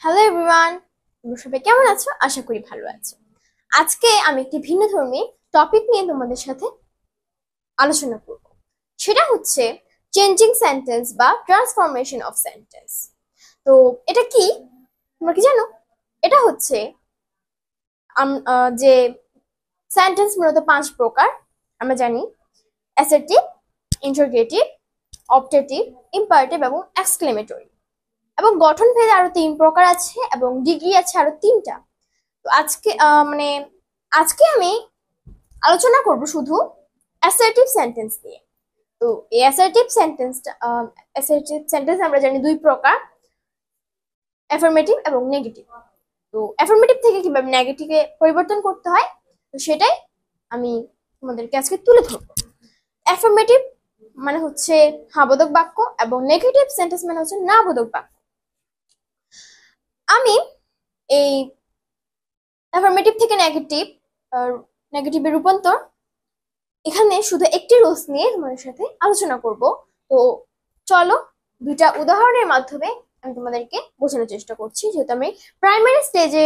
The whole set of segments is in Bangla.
হ্যালো এভরিওয়ান, তোমরা সবাই কেমন আছো? আশা করি ভালো আছো। আজকে আমি একটি ভিন্ন ধর্মী টপিক নিয়ে তোমাদের সাথে আলোচনা করব। সেটা হচ্ছে চেঞ্জিং সেন্টেন্স বা ট্রান্সফরমেশন অফ সেন্টেন্স। তো এটা কি তোমরা কি জানো? এটা হচ্ছে যে সেন্টেন্স মূলত 5 প্রকার আমরা জানি: অ্যাসার্টিভ, ইন্টারোগেটিভ, অবজেক্টিভ, ইম্পারেটিভ এবং এক্সক্লেমেটরি। এবং গঠন ভেদে আরো 3 প্রকার আছে এবং ডিগ্রি আছে আরো 3টা। তো আজকে আমি আলোচনা করব শুধু অ্যাসার্টিভ সেন্টেন্স নিয়ে। তো এই অ্যাসার্টিভ সেন্টেন্স আমরা জানি 2 প্রকার: অ্যাফার্মেটিভ এবং নেগেটিভ। তো অ্যাফার্মেটিভ থেকে কিভাবে নেগেটিভে পরিবর্তন করতে হয় তো সেটাই আমি তোমাদেরকে আজকে তুলে ধরবো। অ্যাফার্মেটিভ মানে হচ্ছে হ্যাঁবোধক বাক্য এবং নেগেটিভ সেন্টেন্স মানে হচ্ছে না বোধক বাক্য। আমি এই অ্যাফার্মেটিভ থেকে নেগেটিভের রূপান্তর এখানে শুধু একটি রুলস নিয়ে তোমাদের সাথে আলোচনা করব। তো চলো 2টা উদাহরণের মাধ্যমে আমি তোমাদেরকে বোঝানোর চেষ্টা করছি, যেহেতু আমি প্রাইমারি স্টেজে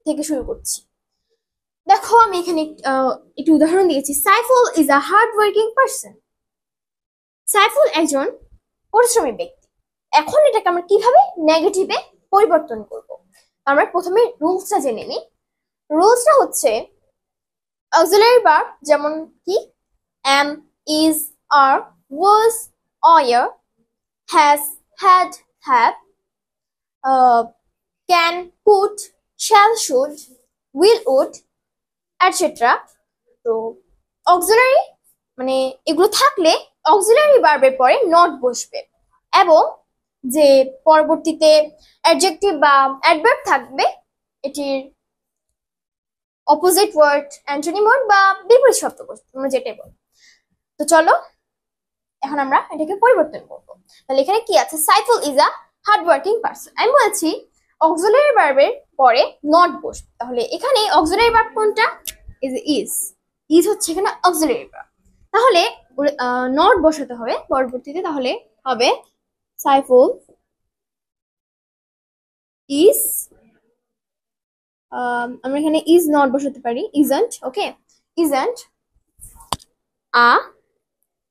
থেকে শুরু করছি। দেখো, আমি এখানে একটি উদাহরণ দিয়েছি। Saiful is a hard working person. Saiful একজন পরিশ্রমী ব্যক্তি। এখন এটাকে আমরা কিভাবে নেগেটিভে পরিবর্তন করব? আমরা প্রথমে রুলসটা জেনে নিই। রুলসটা হচ্ছে অক্সিলারি ভার্ব যেমন কি am, is, are, was, are, has, had, have, can, could, shall, should, will, would, etc. তো অক্সিলারি মানে এগুলো থাকলে অক্সিলারি ভার্বের পরে নট বসবে এবং যে পরবর্তীতে অ্যাডজেক্টিভ বা অ্যাডভার্ব থাকবে এটির অপোজিট ওয়ার্ড, অ্যান্টোনিম ওয়ার্ড বা বিপরীত শব্দ বসবে, তোমরা যেটাই বলো। তো চলো এখন আমরা এটাকে পরিবর্তন করব। তাহলে এখানে কি আছে? Saiful is a hard working person. আমি বলেছি অক্সিলারি ভার্বের পরে নট বসবে। তাহলে এখানে অক্সিলারি ভার্ব কোনটা? ইজ হচ্ছে এখানে অক্সিলারি ভার্ব। তাহলে নট বসাতে হবে পরবর্তীতে। তাহলে হবে সাইফুল ইজ, আমরা এখানে ইজ নট বসাতে পারি, ইজন্ট। ওকে, ইজন্ট আ।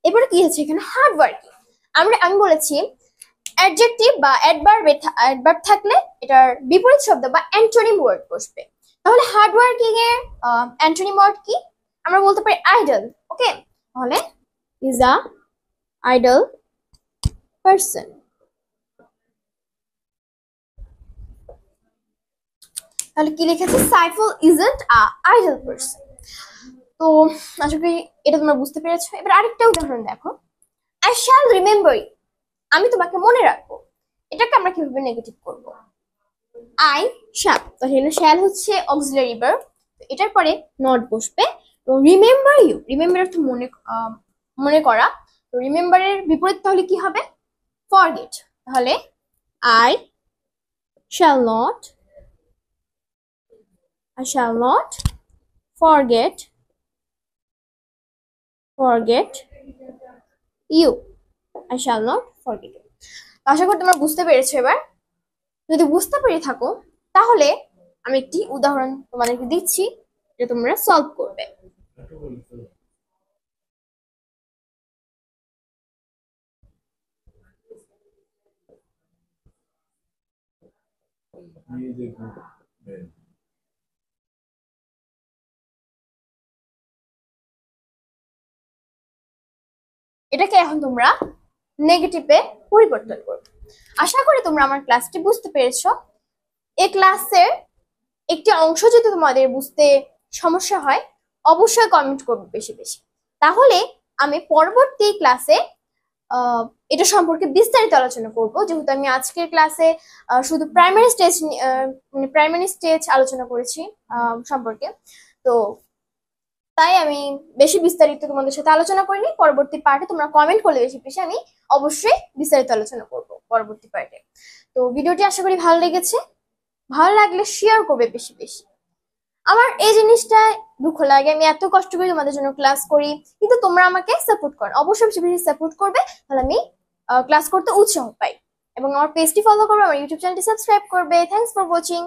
এবারে কি হচ্ছে এখানে? Hard working. আমি বলেছি অ্যাডজেক্টিভ বা অ্যাডভার্ব থাকলে এটার বিপরীত শব্দ বা অ্যান্টোনিম ওয়ার্ড বসবে। তাহলে হার্ড ওয়ার্কিং এর অ্যান্টোনিম ওয়ার্ড কি? আমরা বলতে পারি আইডল। ওকে, তাহলে ইজ আ আইডল পারসন। তাহলে কি লিখেছে? Saiful isn't a idol person. তো আশা করি এটা তোমরা বুঝতে পেরেছো। এবার আরেকটা উদাহরণ দেখো। I shall remember you. আমি তোমাকে মনে রাখবো। এটাকে আমরা কিভাবে নেগেটিভ করব? আই শ্যাল, তাহলে শ্যাল হচ্ছে অক্সিলারি ভার্ব, এটার পরে নট বসবে। তো রিমেম্বার ইউ, রিমেম্বার অর্থ মনে করা। তো রিমেম্বারের বিপরীত তাহলে কি হবে? ফরগেট। তাহলে I shall not forget you. I shall not forget you. আশা করি তোমরা বুঝতে পেরেছো। এবার যদি বুঝতে পেরে থাকো তাহলে আমি একটি উদাহরণ তোমাদেরকে দিচ্ছি, যে তোমরা সলভ করবে। এটাকে এখন তোমরা নেগেটিভে পরিবর্তন করবে। আশা করি তোমরা আমার ক্লাসটি বুঝতে পেরেছো। এই ক্লাসের একটি অংশ যদি তোমাদের বুঝতে সমস্যা হয় অবশ্যই কমেন্ট করবে বেশি বেশি। তাহলে আমি পরবর্তী ক্লাসে এটা সম্পর্কে বিস্তারিত আলোচনা করব। যেহেতু আমি আজকের ক্লাসে শুধু প্রাইমারি স্টেজ আলোচনা করেছি সম্পর্কে, তো তাই আমি বেশি বিস্তারিত তোমাদের সাথে আলোচনা করিনি। পরবর্তী পার্টে তোমরা কমেন্ট করলে বেশি বেশি আমি অবশ্যই বিস্তারিত আলোচনা করব পরবর্তী পার্টে। তো ভিডিওটি আশা করি ভালো লেগেছে। ভালো লাগলে শেয়ার করবে বেশি বেশি। আমার এই জিনিসটা দুঃখ লাগে, আমি এত কষ্ট করে তোমাদের জন্য ক্লাস করি কিন্তু তোমরা আমাকে সাপোর্ট করো। অবশ্যই বেশি বেশি সাপোর্ট করবে, তাহলে আমি ক্লাস করতে উৎসাহ পাই। এবং আমার পেজটি ফলো করবে, আমার ইউটিউব চ্যানেলটি সাবস্ক্রাইব করবে। Thanks for watching.